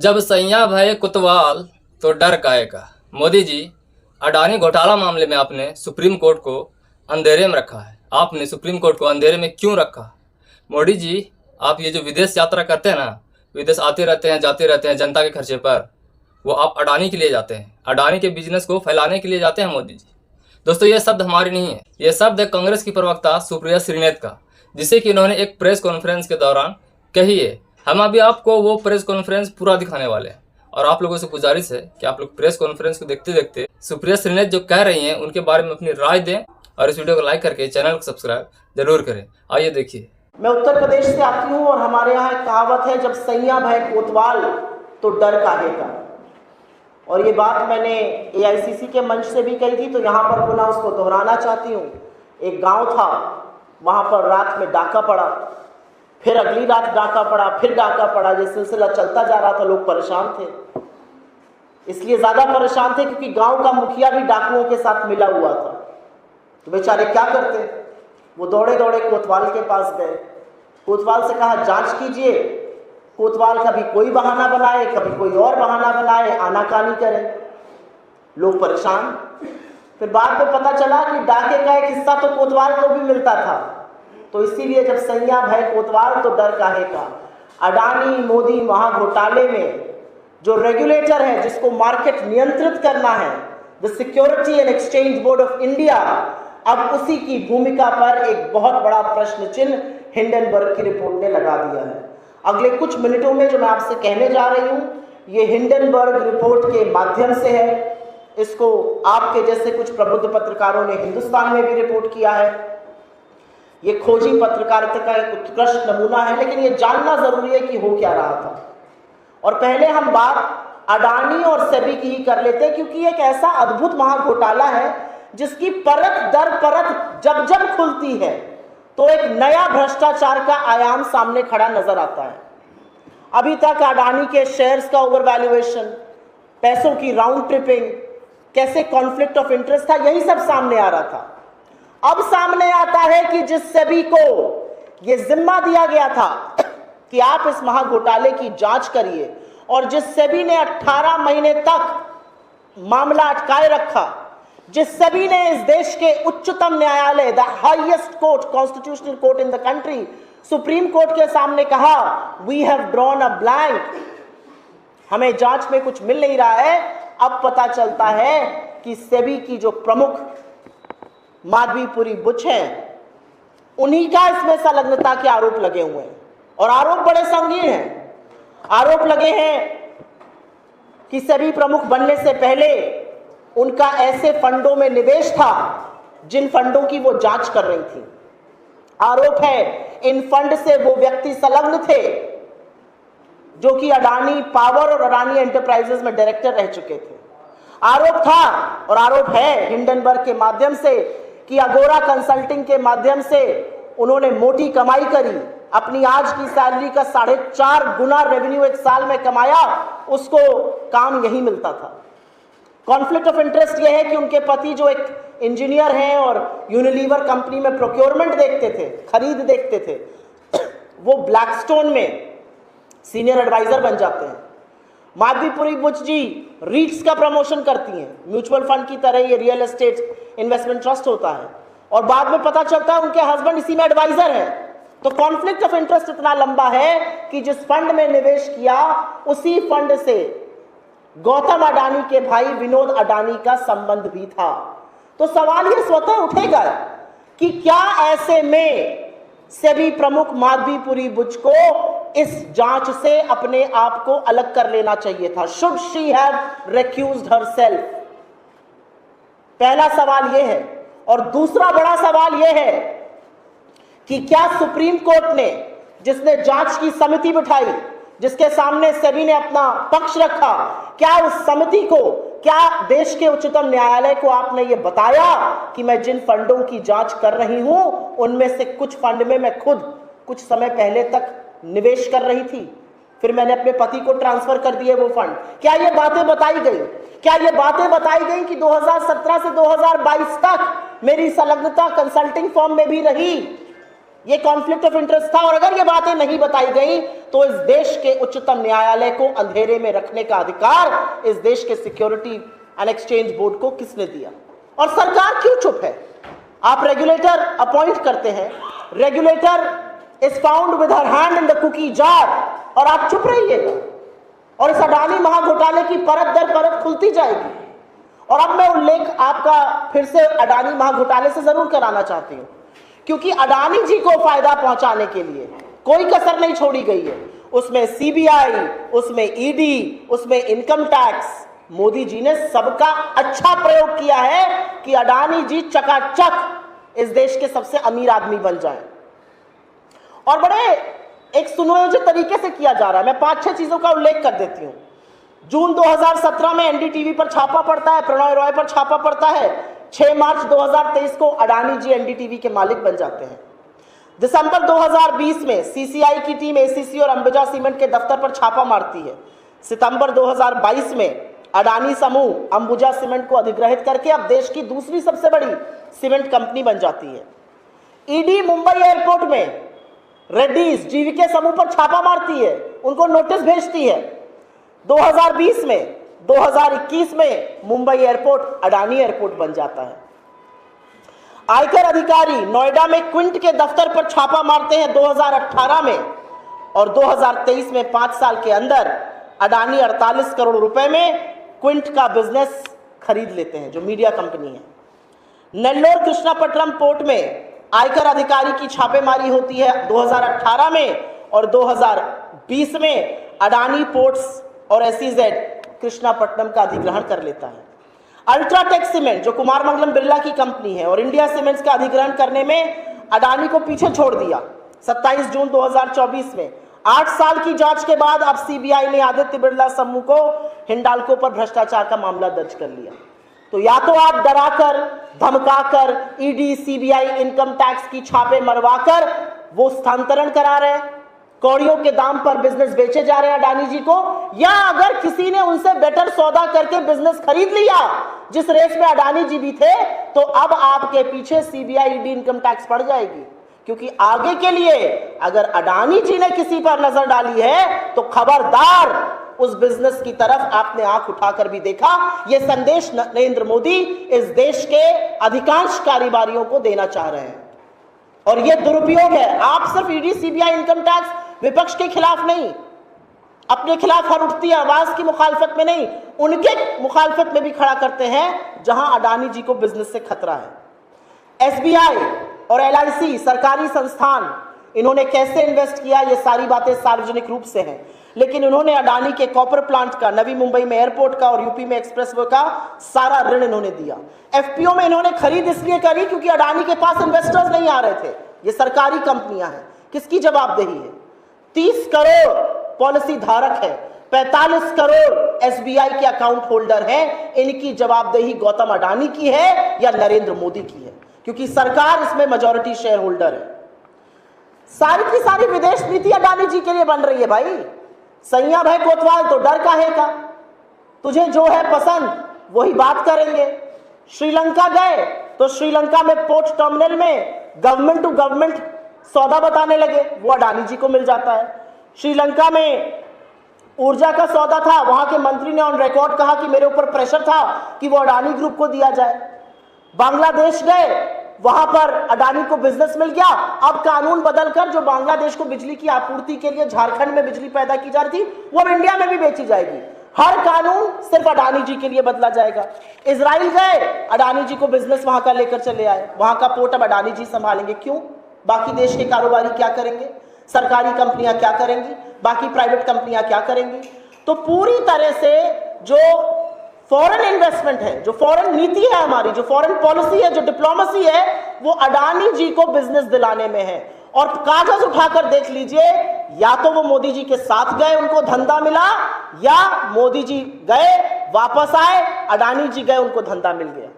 जब सैया भये कोतवाल तो डर काहे का। मोदी जी, अडानी घोटाला मामले में आपने सुप्रीम कोर्ट को अंधेरे में रखा है। आपने सुप्रीम कोर्ट को अंधेरे में क्यों रखा? मोदी जी, आप ये जो विदेश यात्रा करते हैं ना, विदेश आते रहते हैं जाते रहते हैं जनता के खर्चे पर, वो आप अडानी के लिए जाते हैं, अडानी के बिजनेस को फैलाने के लिए जाते हैं मोदी जी। दोस्तों, ये शब्द हमारे नहीं है, ये शब्द है कांग्रेस की प्रवक्ता सुप्रिया श्रीनेत का, जिसे कि इन्होंने एक प्रेस कॉन्फ्रेंस के दौरान कही है। हम अभी आपको वो प्रेस कॉन्फ्रेंस पूरा दिखाने वाले हैं और आप लोगों से गुजारिश है कि आप लोग प्रेस कॉन्फ्रेंस को देखते देखते सुप्रिया श्रीनेत जो कह रही हैं उनके बारे में अपनी राय दें और इस वीडियो को लाइक करके चैनल को सब्सक्राइब जरूर करें। आइए देखिए। मैं उत्तर प्रदेश से आती हूँ और हमारे यहाँ एक कहावत है, जब सैया भय कोतवाल तो डर काहे का। और ये बात मैंने एआईसीसी के मंच से भी कही थी, तो यहाँ पर पुनः उसको दोहराना चाहती हूँ। एक गांव था, वहाँ पर रात में डाका पड़ा, फिर अगली रात डाका पड़ा, फिर डाका पड़ा। ये सिलसिला चलता जा रहा था। लोग परेशान थे, इसलिए ज़्यादा परेशान थे क्योंकि गांव का मुखिया भी डाकुओं के साथ मिला हुआ था। तो बेचारे क्या करते, वो दौड़े दौड़े कोतवाल के पास गए। कोतवाल से कहा, जांच कीजिए। कोतवाल कभी कोई बहाना बनाए, कभी कोई और बहाना बनाए, आनाकानी करे। लोग परेशान। फिर बाद में पता चला कि डाके का एक हिस्सा तो कोतवाल को भी मिलता था। तो इसीलिए जब सैया भय कोतवाल तो डर काहे का। अडानी मोदी महाघोटाले में जो रेगुलेटर है, जिसको मार्केट नियंत्रित करना है, the security and exchange board of India, अब उसी की भूमिका पर एक बहुत बड़ा प्रश्न चिन्ह हिंडनबर्ग की रिपोर्ट ने लगा दिया है। अगले कुछ मिनटों में जो मैं आपसे कहने जा रही हूं, ये हिंडनबर्ग रिपोर्ट के माध्यम से है। इसको आपके जैसे कुछ प्रबुद्ध पत्रकारों ने हिंदुस्तान में भी रिपोर्ट किया है। ये खोजी पत्रकारिता का एक उत्कृष्ट नमूना है, लेकिन ये जानना जरूरी है कि हो क्या रहा था। और पहले हम बात अडानी और सेबी की ही कर लेते हैं, क्योंकि एक ऐसा अद्भुत महाघोटाला है जिसकी परत दर परत जब जब खुलती है तो एक नया भ्रष्टाचार का आयाम सामने खड़ा नजर आता है। अभी तक अडानी के शेयर्स का ओवर वैल्यूएशन, पैसों की राउंड ट्रिपिंग, कैसे कॉन्फ्लिक्ट ऑफ इंटरेस्ट था, यही सब सामने आ रहा था। अब सामने आता है कि जिस सेबी को यह जिम्मा दिया गया था कि आप इस महाघोटाले की जांच करिए, और जिस सेबी ने 18 महीने तक मामला अटकाए रखा, जिस सेबी ने इस देश के उच्चतम न्यायालय, the highest court, constitutional court in the country, supreme court के सामने कहा, we have drawn a blank, हमें जांच में कुछ मिल नहीं रहा है। अब पता चलता है कि सेबी की जो प्रमुख माधवीपुरी बुच हैं, उन्हीं का इसमें संलग्नता के आरोप लगे हुए हैं, और आरोप बड़े संगीन हैं। आरोप लगे हैं कि सेबी प्रमुख बनने से पहले उनका ऐसे फंडों में निवेश था जिन फंडों की वो जांच कर रही थी। आरोप है इन फंड से वो व्यक्ति संलग्न थे जो कि अडानी पावर और अडानी एंटरप्राइजेस में डायरेक्टर रह चुके थे। आरोप था और आरोप है हिंडनबर्ग के माध्यम से कि अगोरा कंसल्टिंग के माध्यम से उन्होंने मोटी कमाई करी, अपनी आज की सैलरी का 4.5 गुना रेवेन्यू एक साल में कमाया, उसको काम यही मिलता था। कॉन्फ्लिक्ट ऑफ इंटरेस्ट यह है कि उनके पति जो एक इंजीनियर हैं और यूनिलीवर कंपनी में प्रोक्योरमेंट देखते थे, खरीद देखते थे, वो ब्लैकस्टोन में सीनियर एडवाइजर बन जाते हैं। माधवीपुरी बुच जी रीट्स का प्रमोशन करती हैं, म्यूचुअल फंड की तरह ये रियल एस्टेट इन्वेस्टमेंट ट्रस्ट होता है, और बाद में पता चलता है उनके हस्बैंड इसी में एडवाइजर हैं। तो कॉन्फ्लिक्ट ऑफ इंटरेस्ट इतना लंबा है कि जिस फंड में निवेश किया, उसी फंड से गौतम अडानी के भाई विनोद अडानी का संबंध भी था। तो सवाल ये स्वतः उठेगा कि क्या ऐसे में सेबी प्रमुख माधवीपुरी बुच को इस जांच से अपने आप को अलग कर लेना चाहिए था? Should she have recused herself? पहला सवाल यह है। और दूसरा बड़ा सवाल यह है कि क्या सुप्रीम कोर्ट ने, जिसने जांच की समिति बिठाई, जिसके सामने सेबी ने अपना पक्ष रखा, क्या उस समिति को, क्या देश के उच्चतम न्यायालय को आपने ये बताया कि मैं जिन फंडों की जांच कर रही हूं उनमें से कुछ फंड में मैं खुद कुछ समय पहले तक निवेश कर रही थी, फिर मैंने अपने पति को ट्रांसफर कर दिए वो फंड? क्या ये बातें बताई गई? क्या ये बातें बताई गई कि 2017 से 2022 तक मेरी संलग्नता कंसल्टिंग फर्म में भी रही? ये कॉन्फ्लिक्ट ऑफ इंटरेस्ट था, और अगर ये बातें नहीं बताई गई तो इस देश के उच्चतम न्यायालय को अंधेरे में रखने का अधिकार इस देश के सिक्योरिटी एंड एक्सचेंज बोर्ड को किसने दिया? और सरकार क्यों चुप है? आप रेगुलेटर अपॉइंट करते हैं, regulator is found with her hand in the cookie jar, और आप चुप रहिएगा और इस अडानी महाघोटाले की परत दर परत खुलती जाएगी। और अब मैं उल्लेख आपका फिर से अडानी महाघोटाले से जरूर कराना चाहती हूं, क्योंकि अडानी जी को फायदा पहुंचाने के लिए कोई कसर नहीं छोड़ी गई है। उसमें सीबीआई, उसमें ईडी, उसमें इनकम टैक्स, मोदी जी ने सबका अच्छा प्रयोग किया है कि अडानी जी चकाचक इस देश के सबसे अमीर आदमी बन जाएं। और बड़े एक सुनियोजित तरीके से किया जा रहा है। मैं 5-6 चीजों का उल्लेख कर देती हूं। जून 2017 में एनडीटीवी पर छापा पड़ता है, प्रणय रॉय पर छापा पड़ता है। 6 मार्च 2023 को अडानी जी एनडीटीवी के मालिक बन जाते हैं। दिसंबर 2020 में सीसीआई की टीम एसीसी और अंबुजा सीमेंट के दफ्तर पर छापा मारती है। सितंबर 2022 में अडानी समूह अंबुजा सीमेंट को अधिग्रहित करके अब देश की दूसरी सबसे बड़ी सीमेंट कंपनी बन जाती है। ईडी मुंबई एयरपोर्ट में रेड्डीज जीवीके समूह पर छापा मारती है, उनको नोटिस भेजती है। 2020 में 2021 में मुंबई एयरपोर्ट अडानी एयरपोर्ट बन जाता है। आयकर अधिकारी नोएडा में क्विंट के दफ्तर पर छापा मारते हैं 2018 में, और 2023 में 5 साल के अंदर अडानी 48 करोड़ रुपए में क्विंट का बिजनेस खरीद लेते हैं, जो मीडिया कंपनी है। नेल्लोर कृष्णापट्टनम पोर्ट में आयकर अधिकारी की छापेमारी होती है 2018 में, और 2020 में अडानी पोर्ट्स और एसईजेड कृष्णापट्टनम का अधिग्रहण कर लेता है। अल्ट्राटेक सीमेंट, जो कुमार मंगलम बिरला की कंपनी है, और इंडिया सीमेंट्स का अधिग्रहण करने में अडानी को पीछे छोड़ दिया। 27 जून 2024 में 8 साल की जांच के बाद अब सीबीआई ने आदित्य बिरला समूह को हिंडाल्को पर भ्रष्टाचार का मामला दर्ज कर लिया। तो या तो आप डराकर, धमकाकर, ईडी, सीबीआई, इनकम टैक्स की छापे मरवाकर वो स्थानांतरण करा रहे हैं, कौड़ियों के दाम पर बिजनेस बेचे जा रहे हैं अडानी जी को, या अगर किसी ने उनसे बेटर सौदा करके बिजनेस खरीद लिया जिस रेस में अडानी जी भी थे, तो अब आपके पीछे सीबीआई, ईडी, इनकम टैक्स पड़ जाएगी। क्योंकि आगे के लिए अगर अडानी जी ने किसी पर नजर डाली है तो खबरदार, उस बिजनेस की तरफ आपने आंख उठाकर भी देखा। यह संदेश नरेंद्र मोदी इस देश के अधिकांश कारोबारियों को देना चाह रहे हैं, और यह दुरुपयोग है। आप सिर्फ ईडी, सीबीआई, इनकम टैक्स विपक्ष के खिलाफ नहीं, अपने खिलाफ हर उठती आवाज की मुखालफत में नहीं, उनके मुखालफत में भी खड़ा करते हैं जहां अडानी जी को बिजनेस से खतरा है। एसबीआई और एलआईसी सरकारी संस्थान, इन्होंने कैसे इन्वेस्ट किया, ये सारी बातें सार्वजनिक रूप से हैं। लेकिन उन्होंने अडानी के कॉपर प्लांट का, नवी मुंबई में एयरपोर्ट का और यूपी में एक्सप्रेसवे का सारा ऋण इन्होंने दिया। एफपीओ में इन्होंने खरीद इसलिए करी क्योंकि अडानी के पास इन्वेस्टर्स नहीं आ रहे थे। ये सरकारी कंपनियां हैं, किसकी जवाबदेही है? 30 करोड़ पॉलिसी धारक है, 45 करोड़ एसबीआई के अकाउंट होल्डर हैं। इनकी जवाबदेही गौतम अडानी की है या नरेंद्र मोदी की है? क्योंकि सरकार इसमें मेजॉरिटी शेयर होल्डर है। सारी की सारी विदेश नीति अडानी जी के लिए बन रही है भाई। सैया भाई कोतवाल, तो डर काहे का? तुझे जो है पसंद वही बात करेंगे। श्रीलंका गए तो श्रीलंका में पोर्ट टर्मिनल में गवर्नमेंट टू गवर्नमेंट सौदा बताने लगे, वो अडानी जी को मिल जाता है। श्रीलंका में ऊर्जा का सौदा था, वहां के मंत्री ने ऑन रिकॉर्ड कहा कि मेरे ऊपर प्रेशर था कि वो अडानी ग्रुप को दिया जाए। बांग्लादेश गए, वहां पर अडानी को बिजनेस मिल गया। अब कानून बदलकर जो बांग्लादेश को बिजली की आपूर्ति के लिए झारखंड में बिजली पैदा की जा रही थी, वो अब इंडिया में भी बेची जाएगी। हर कानून सिर्फ अडानी जी के लिए बदला जाएगा। इजराइल गए, अडानी जी को बिजनेस वहां का लेकर चले आए, वहां का पोर्ट अब अडानी जी संभालेंगे। क्यों? बाकी देश के कारोबारी क्या करेंगे? सरकारी कंपनियां क्या करेंगी? बाकी प्राइवेट कंपनियां क्या करेंगी? तो पूरी तरह से जो फॉरेन इन्वेस्टमेंट है, जो फॉरेन नीति है हमारी, जो फॉरेन पॉलिसी है, जो डिप्लोमेसी है, वो अडानी जी को बिजनेस दिलाने में है। और कागज उठाकर देख लीजिए, या तो वो मोदी जी के साथ गए, उनको धंधा मिला, या मोदी जी गए वापस आए, अडानी जी गए, उनको धंधा मिल गया।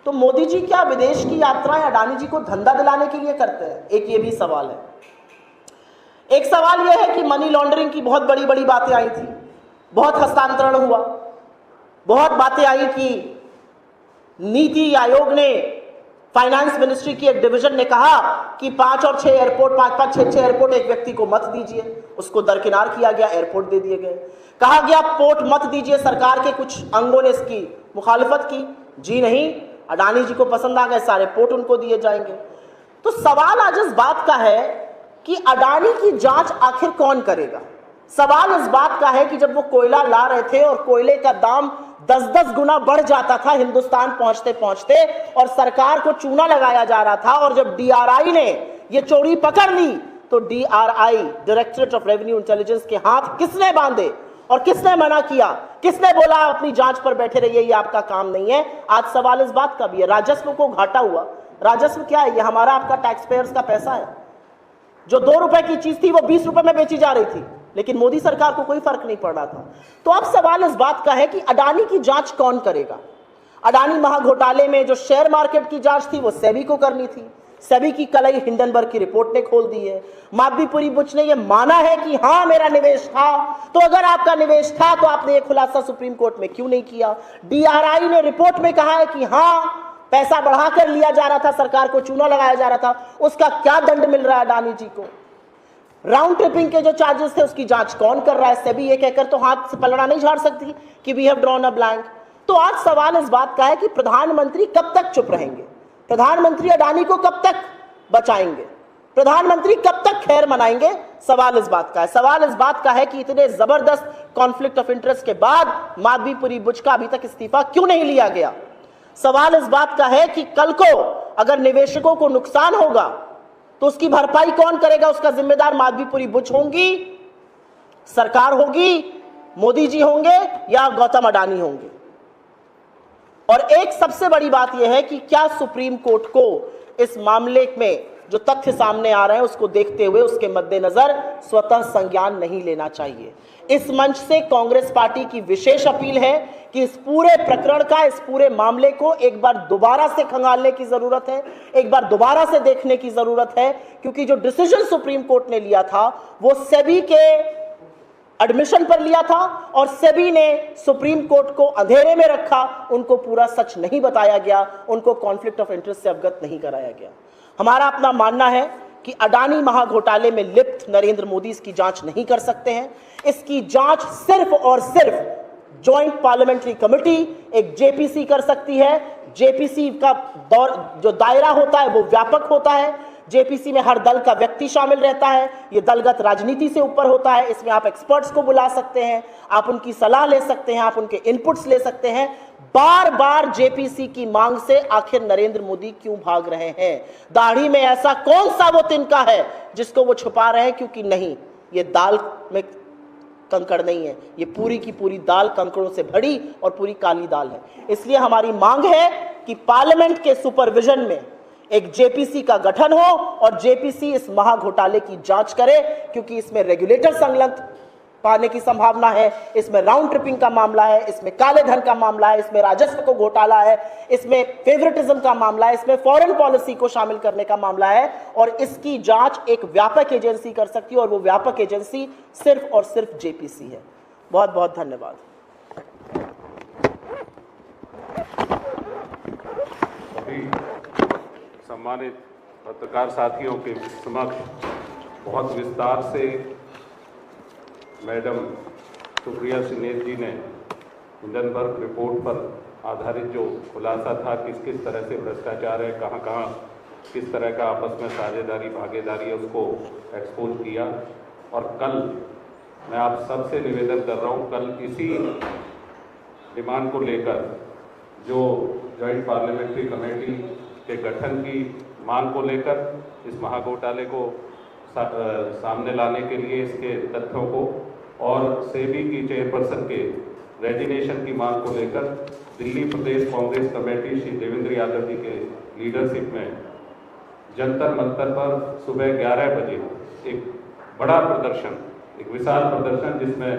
तो मोदी जी क्या विदेश की यात्राएं अडानी जी को धंधा दिलाने के लिए करते हैं? एक ये भी सवाल है। एक सवाल यह है कि मनी लॉन्ड्रिंग की बहुत बड़ी बड़ी बातें आई थी, बहुत हस्तांतरण हुआ, बहुत बातें आई कि नीति आयोग ने फाइनेंस मिनिस्ट्री की एक डिवीजन ने कहा कि 5 और 6 एयरपोर्ट, 5-5, 6-6 एयरपोर्ट एक व्यक्ति को मत दीजिए, उसको दरकिनार किया गया, एयरपोर्ट दे दिए गए। कहा गया पोर्ट मत दीजिए, सरकार के कुछ अंगों ने इसकी मुखालिफत की, जी नहीं, अडानी जी को पसंद आ गए, सारे पोर्ट उनको दिए जाएंगे। तो सवाल आज इस बात का है कि अडानी की जांच आखिर कौन करेगा। सवाल इस बात का है कि जब वो कोयला ला रहे थे और कोयले का दाम 10-10 गुना बढ़ जाता था हिंदुस्तान पहुंचते पहुंचते, और सरकार को चूना लगाया जा रहा था, और जब डीआरआई ने ये चोरी पकड़ ली तो DRI, directorate of revenue intelligence, के हाथ किसने बांधे और किसने मना किया, किसने बोला अपनी जांच पर बैठे रहिए, ये आपका काम नहीं है। आज सवाल इस बात का भी है, राजस्व को घाटा हुआ। राजस्व क्या है? ये हमारा आपका टैक्स पेयर्स का पैसा है। जो 2 रुपए की चीज थी वो 20 रुपए में बेची जा रही थी, लेकिन मोदी सरकार को कोई फर्क नहीं पड़ रहा था। तो अब सवाल इस बात का है कि अडानी की जांच कौन करेगा। अडानी महाघोटाले में जो शेयर मार्केट की जांच थी वो सेबी को करनी थी। सेबी की कलई हिंडनबर्ग की रिपोर्ट ने खोल दी है। माधवीपुरी बुच ने यह माना है कि हां मेरा निवेश था, तो अगर आपका निवेश था तो आपने यह खुलासा सुप्रीम कोर्ट में क्यों नहीं किया। डीआरआई ने रिपोर्ट में कहा है कि हां पैसा बढ़ाकर लिया जा रहा था, सरकार को चूना लगाया जा रहा था, उसका क्या दंड मिल रहा है अडानी जी को। राउंड ट्रिपिंग के जो चार्जेस थे उसकी जांच कौन कर रहा है। सेबी ये कहकर तो हाथ से पलड़ा नहीं झाड़ सकती कि we have drawn a blank. तो आज सवाल इस बात का है कि प्रधानमंत्री कब तक चुप रहेंगे, प्रधानमंत्री अडानी को कब तक बचाएंगे, प्रधानमंत्री कब तक खैर मनाएंगे। सवाल इस बात का है। सवाल इस बात का है कि इतने जबरदस्त कॉन्फ्लिक्ट ऑफ इंटरेस्ट के बाद माधवीपुरी बुच का अभी तक इस्तीफा क्यों नहीं लिया गया। सवाल इस बात का है कि कल को अगर निवेशकों को नुकसान होगा तो उसकी भरपाई कौन करेगा। उसका जिम्मेदार माधवीपुरी बुच होंगी, सरकार होगी, मोदी जी होंगे या गौतम अडानी होंगे। और एक सबसे बड़ी बात यह है कि क्या सुप्रीम कोर्ट को इस मामले में जो तथ्य सामने आ रहे हैं उसको देखते हुए उसके मद्देनजर स्वतः संज्ञान नहीं लेना चाहिए। इस मंच से कांग्रेस पार्टी की विशेष अपील है कि इस पूरे प्रकरण का, इस पूरे मामले को एक बार दोबारा से खंगालने की जरूरत है, एक बार दोबारा से देखने की जरूरत है, क्योंकि जो डिसीजन सुप्रीम कोर्ट ने लिया था वो सेबी के एडमिशन पर लिया था, और सेबी ने सुप्रीम कोर्ट को अंधेरे में रखा, उनको पूरा सच नहीं बताया गया, उनको कॉन्फ्लिक्ट ऑफ इंटरेस्ट से अवगत नहीं कराया गया। हमारा अपना मानना है कि अडानी महाघोटाले में लिप्त नरेंद्र मोदी इसकी जांच नहीं कर सकते हैं। इसकी जांच सिर्फ और सिर्फ जॉइंट पार्लियामेंट्री कमेटी, एक जेपीसी कर सकती है। जेपीसी का जो दायरा होता है वो व्यापक होता है। जेपीसी में हर दल का व्यक्ति शामिल रहता है, ये दलगत राजनीति से ऊपर होता है। इसमें आप एक्सपर्ट्स को बुला सकते हैं, आप उनकी सलाह ले सकते हैं, आप उनके इनपुट्स ले सकते हैं। बार बार जेपीसी की मांग से आखिर नरेंद्र मोदी क्यों भाग रहे हैं। दाढ़ी में ऐसा कौन सा वो तिनका है जिसको वो छुपा रहे हैं, क्योंकि नहीं, ये दाल में कंकड़ नहीं है, ये पूरी की पूरी दाल कंकड़ों से भरी और पूरी काली दाल है। इसलिए हमारी मांग है कि पार्लियामेंट के सुपरविजन में एक जेपीसी का गठन हो और जेपीसी इस महाघोटाले की जांच करे, क्योंकि इसमें रेगुलेटर संलग्न पाने की संभावना है, इसमें राउंड ट्रिपिंग का मामला है, इसमें काले धन का मामला है, इसमें राजस्व को घोटाला है, इसमें फेवरेटिज्म का मामला है, इसमें फॉरेन पॉलिसी को शामिल करने का मामला है। और इसकी जांच एक व्यापक एजेंसी कर सकती है, और वो व्यापक एजेंसी सिर्फ और सिर्फ जेपीसी है। बहुत बहुत धन्यवाद। सम्मानित पत्रकार साथियों के समक्ष बहुत विस्तार से मैडम सुप्रिया सिन्हा जी ने हिंडनबर्ग रिपोर्ट पर आधारित जो खुलासा था, किस किस तरह से भ्रष्टाचार है, कहाँ कहाँ किस तरह का आपस में साझेदारी भागीदारी है, उसको एक्सपोज किया। और कल मैं आप सबसे निवेदन कर रहा हूँ, कल इसी डिमांड को लेकर जो जॉइंट पार्लियामेंट्री कमेटी के गठन की मांग को लेकर इस महाघोटाले को सामने लाने के लिए इसके तथ्यों को, और सेबी की चेयरपर्सन के रेजिग्नेशन की मांग को लेकर दिल्ली प्रदेश कांग्रेस कमेटी श्री देवेंद्र यादव जी के लीडरशिप में जंतर मंतर पर सुबह 11 बजे एक बड़ा प्रदर्शन, एक विशाल प्रदर्शन, जिसमें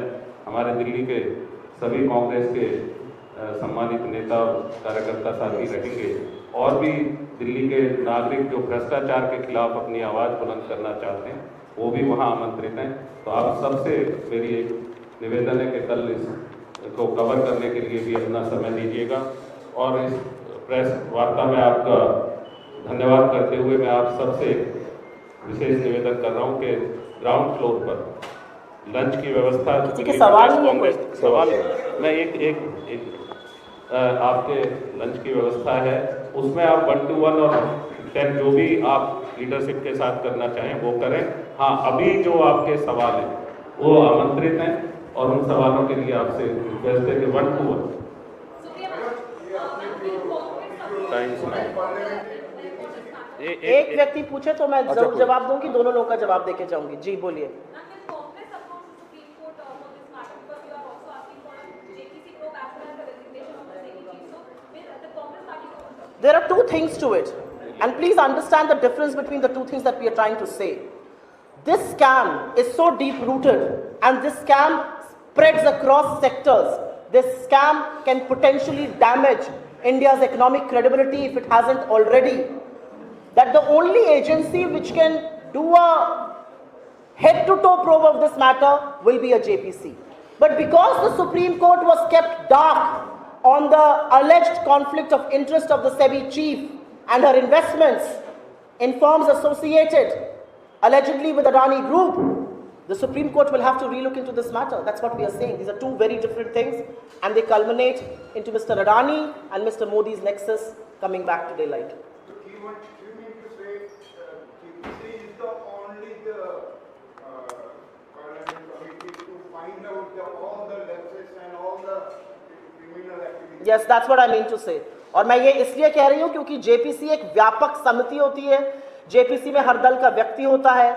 हमारे दिल्ली के सभी कांग्रेस के सम्मानित नेता और कार्यकर्ता साथी रहेंगे, और भी दिल्ली के नागरिक जो भ्रष्टाचार के खिलाफ अपनी आवाज़ बुलंद करना चाहते हैं वो भी वहां आमंत्रित हैं। तो आप सबसे मेरी एक निवेदन है कि कल इसको कवर करने के लिए भी अपना समय दीजिएगा, और इस प्रेस वार्ता में आपका धन्यवाद करते हुए मैं आप सबसे विशेष निवेदन कर रहा हूं कि ग्राउंड फ्लोर पर लंच की व्यवस्था ठीक है, सवाल नहीं है कोई। सवाल मैं एक आपके लंच की व्यवस्था है, उसमें आप 1 to 1 और 10 जो भी आप लीडरशिप के साथ करना चाहें वो करें। हाँ, अभी जो आपके सवाल हैं वो आमंत्रित हैं और उन सवालों के लिए आपसे रिक्वेस्ट है कि 1 to 1 एक व्यक्ति पूछे तो मैं जरूर जवाब दूंगी, दोनों लोगों का जवाब देके जाऊंगी। जी बोलिए। There are two things to it, and please understand the difference between the two things that we are trying to say. This scam is so deep-rooted, and this scam spreads across sectors. This scam can potentially damage India's economic credibility if it hasn't already. That the only agency which can do a head-to-toe probe of this matter will be a JPC. But because the Supreme Court was kept dark on the alleged conflict of interest of the SEBI chief and her investments in firms associated allegedly with Adani Group, the Supreme Court will have to relook into this matter. That's what we are saying. These are two very different things, and they culminate into Mr. Adani and Mr. Modi's nexus coming back to daylight. So you mean to say KPC is the only committee to find out all the lapses and all the criminal activities? Yes, that's what I mean to say. और मैं ये इसलिए कह रही हूँ क्योंकि JPC एक व्यापक समिति होती है। जेपीसी में हर दल का व्यक्ति होता है।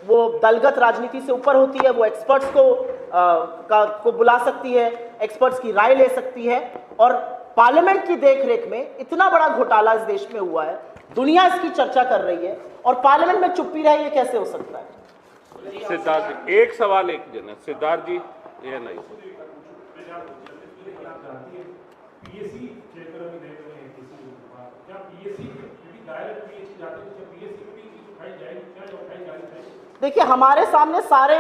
वो दलगत राजनीति से ऊपर होती है। वो एक्सपर्ट्स को बुला सकती है, एक्सपर्ट्स की राय ले सकती है। और पार्लियामेंट की देखरेख में इतना बड़ा घोटाला इस देश में हुआ है, दुनिया इसकी चर्चा कर रही है और पार्लियामेंट में चुप्पी रहे, ये कैसे हो सकता है? सिद्धार्थ जी, एक सवाल एक जन। सिद्धार्थ जी, ये नहीं देखिए, हमारे सामने सारे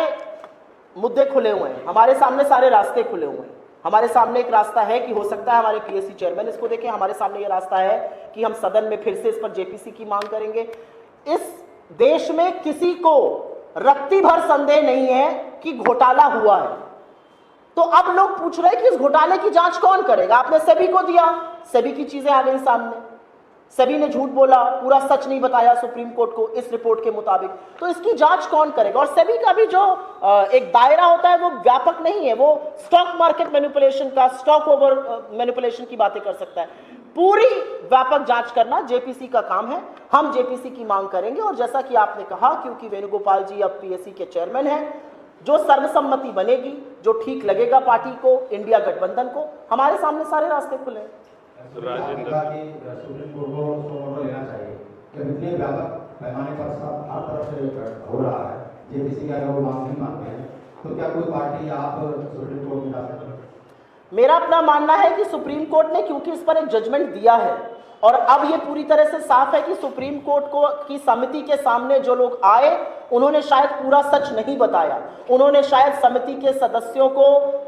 मुद्दे खुले हुए हैं, हमारे सामने सारे रास्ते खुले हुए हैं। हमारे सामने एक रास्ता है कि हो सकता है हमारे पीएससी चेयरमैन इसको देखें। हमारे सामने ये रास्ता है कि हम सदन में फिर से इस पर जेपीसी की मांग करेंगे। इस देश में किसी को रत्ती भर संदेह नहीं है कि घोटाला हुआ है। तो अब लोग पूछ रहे हैं कि इस घोटाले की जांच कौन करेगा? आपने सेबी को दिया, सेबी की चीजें आ गई सामने, सेबी ने झूठ बोला, पूरा सच नहीं बताया सुप्रीम कोर्ट को इस रिपोर्ट के मुताबिक। तो इसकी जांच कौन करेगा? और सेबी का भी जो एक दायरा होता है वो व्यापक नहीं है, वो स्टॉक मार्केट मैनिपुलेशन का, स्टॉक ओवर मैनिपुलेशन की बातें कर सकता है। पूरी व्यापक जांच करना जेपीसी का काम है। हम जेपीसी की मांग करेंगे और जैसा कि आपने कहा, क्योंकि वेणुगोपाल जी अब पीएससी के चेयरमैन हैं, जो सर्वसम्मति बनेगी, जो ठीक लगेगा पार्टी को, इंडिया गठबंधन को, हमारे सामने सारे रास्ते खुले हैं। राजेंद्र सुप्रीम कोर्ट को ऑर्डर लेना चाहिए कि इतने व्यापक पैमाने पर सब हर तरफ से हो रहा है, जेपीसी का अगर वो मांग नहीं मानते हैं तो क्या कोई पार्टी आप सुप्रीम कोर्ट में जा सकते हैं? मेरा अपना मानना है कि सुप्रीम कोर्ट ने क्योंकि इस पर एक जजमेंट दिया है और अब ये पूरी तरह से साफ है कि सुप्रीम कोर्ट को की समिति के सामने जो लोग आए उन्होंने शायद पूरा सच नहीं बताया, उन्होंने शायद समिति के सदस्यों को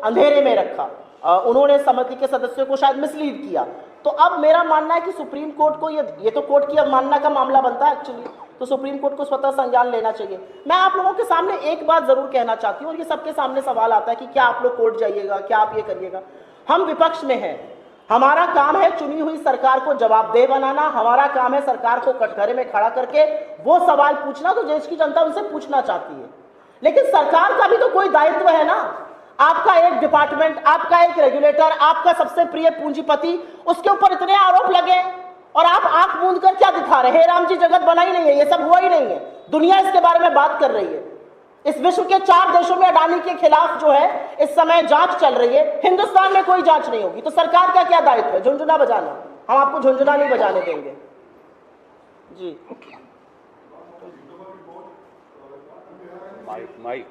अंधेरे में रखा, उन्होंने समिति के सदस्यों को शायद मिसलीड किया। तो अब मेरा मानना है कि सुप्रीम कोर्ट को ये तो कोर्ट की अवमानना का मामला बनता है एक्चुअली, तो सुप्रीम कोर्ट को स्वतः संज्ञान लेना चाहिए। मैं आप लोगों के सामने एक बात जरूर कहना चाहती हूँ, और ये सबके सामने सवाल आता है कि क्या आप लोग कोर्ट जाइएगा, क्या आप ये करिएगा। हम विपक्ष में हैं, हमारा काम है चुनी हुई सरकार को जवाबदेह बनाना, हमारा काम है सरकार को कटघरे में खड़ा करके वो सवाल पूछना तो देश की जनता उनसे पूछना चाहती है। लेकिन सरकार का भी तो कोई दायित्व है ना। आपका एक डिपार्टमेंट, आपका एक रेगुलेटर, आपका सबसे प्रिय पूंजीपति, उसके ऊपर इतने आरोप लगे और आप आंख मूंद कर क्या दिखा रहे हैं? राम जी जगत बना ही नहीं है, ये सब हुआ ही नहीं है, दुनिया इसके बारे में बात कर रही है। इस विश्व के 4 देशों में अडानी के खिलाफ जो है इस समय जांच चल रही है, हिंदुस्तान में कोई जांच नहीं होगी। तो सरकार का क्या दायित्व है? झुंझुना बजाना। हम आपको झुंझुना नहीं बजाने देंगे जी। Mike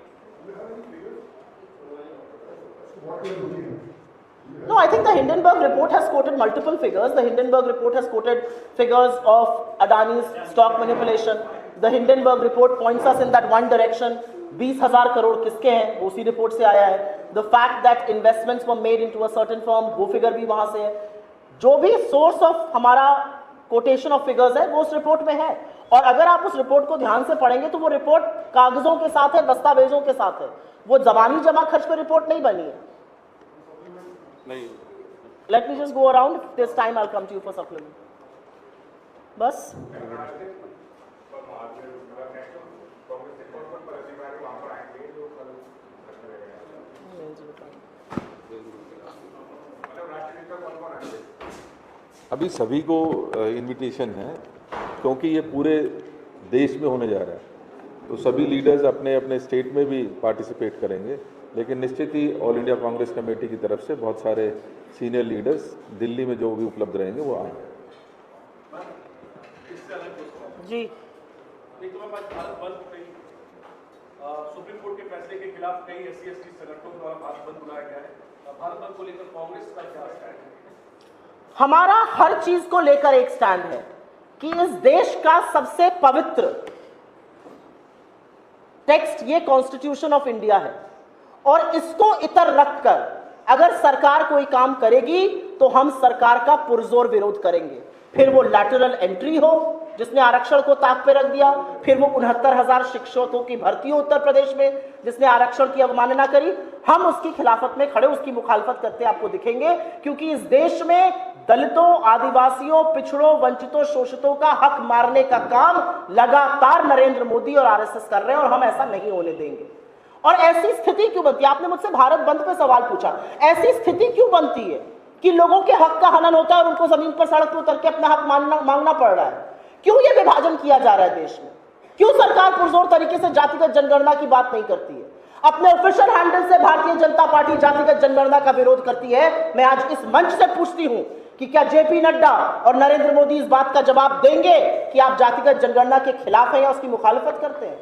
No, I think the Hindenburg report has quoted multiple figures. The Hindenburg report has quoted figures of Adani's stock manipulation. The Hindenburg report points us in that one direction. 20,000 crore किसके हैं, वो उसी रिपोर्ट से आया है। The fact that investments were made into a certain firm, वो figure भी वहां से है। जो भी सोर्स ऑफ हमारा कोटेशन ऑफ फिगर्स है, वो उस रिपोर्ट में है। और अगर आप उस रिपोर्ट को ध्यान से पढ़ेंगे तो वो रिपोर्ट कागजों के साथ है, दस्तावेजों के साथ है, वो जबानी जमा खर्च पे रिपोर्ट नहीं बनी है। नहीं, let me just go around, this time I will come to you for supplement. बस अभी सभी को इनविटेशन है, क्योंकि ये पूरे देश में होने जा रहा है, तो सभी लीडर्स अपने अपने स्टेट में भी पार्टिसिपेट करेंगे। लेकिन निश्चित ही ऑल इंडिया कांग्रेस कमेटी की तरफ से बहुत सारे सीनियर लीडर्स दिल्ली में जो भी उपलब्ध रहेंगे वो आएंगे। जी, सुप्रीम कोर्ट के फैसले के खिलाफ कई SC/ST संगठनों द्वारा भारत बंद बुलाया गया है। भारत बंद को लेकर कांग्रेस का क्या स्टैंड है? हमारा हर चीज को लेकर एक स्टैंड है कि इस देश का सबसे पवित्र टेक्स्ट ये कॉन्स्टिट्यूशन ऑफ इंडिया है, और इसको इतर रखकर अगर सरकार कोई काम करेगी तो हम सरकार का पुरजोर विरोध करेंगे। फिर वो लैटरल एंट्री हो जिसने आरक्षण को ताक पे रख दिया, फिर वो 69,000 शिक्षकों की भर्ती हो उत्तर प्रदेश में जिसने आरक्षण की अवमानना करी, हम उसकी खिलाफत में खड़े उसकी मुखालफत करते आपको दिखेंगे। क्योंकि इस देश में दलितों, आदिवासियों, पिछड़ों, वंचितों, शोषितों का हक मारने का काम लगातार नरेंद्र मोदी और RSS कर रहे हैं, और हम ऐसा नहीं होने देंगे। और ऐसी स्थिति क्यों बनती है? आपने मुझसे भारत बंद पे सवाल पूछा, ऐसी स्थिति क्यों बनती है कि लोगों के हक का हनन होता है और उनको जमीन पर सड़क पर उतर के अपना हक मांगना पड़ रहा है? क्यों ये विभाजन किया जा रहा है देश में? क्यों सरकार पुरजोर तरीके से जातिगत जनगणना की बात नहीं करती है? अपने ऑफिशियल हैंडल से भारतीय जनता पार्टी जातिगत जनगणना का विरोध करती है। मैं आज इस मंच से पूछती हूं कि क्या JP नड्डा और नरेंद्र मोदी इस बात का जवाब देंगे कि आप जातिगत जनगणना के खिलाफ हैं या उसकी मुखालफत करते हैं?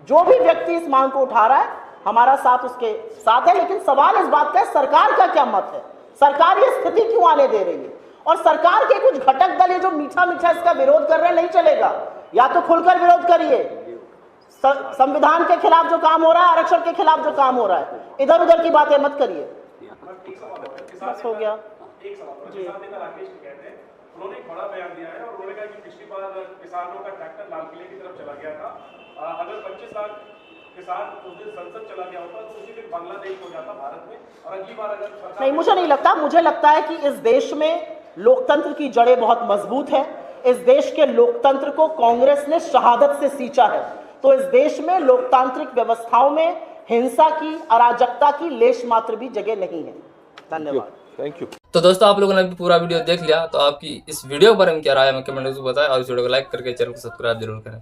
जो भी व्यक्ति इस मांग को उठा रहा है, हमारा साथ उसके साथ है, लेकिन सवाल इस बात का है सरकार का क्या मत है, सरकार ये स्थिति क्यों आने दे रही है? और सरकार के कुछ घटक दल ये जो मीठा मीठा इसका विरोध कर रहे हैं, नहीं चलेगा। या तो खुलकर विरोध करिए, संविधान के खिलाफ जो काम हो रहा है, आरक्षण के खिलाफ जो काम हो रहा है, इधर उधर की बातें मत करिए। बस हो गया। एक सवाल किसान नेता राकेश कहते हैं, उन्होंने एक बड़ा बयान दिया है और उन्होंने कहा कि पिछली बार किसानों का ट्रैक्टर लाल किले की तरफ चला गया था। अगर 25 लाख किसान उस दिन संसद चला गया होता तो उसी दिन बांग्लादेश हो जाता भारत में, और अगली बार अगर नहीं, मुझे नहीं लगता। मुझे लगता है कि इस देश में लोकतंत्र की जड़ें बहुत मजबूत है। इस देश के लोकतंत्र को कांग्रेस ने शहादत से सींचा है। तो इस देश में लोकतांत्रिक व्यवस्थाओं में हिंसा की, अराजकता की लेश मात्र भी जगह नहीं है। धन्यवाद। Thank you. तो दोस्तों, आप लोगों ने अभी पूरा वीडियो देख लिया, तो आपकी इस वीडियो के बारे में क्या राय है, हमें कमेंट में बताएं, और इस वीडियो को लाइक करके चैनल को सब्सक्राइब जरूर करें।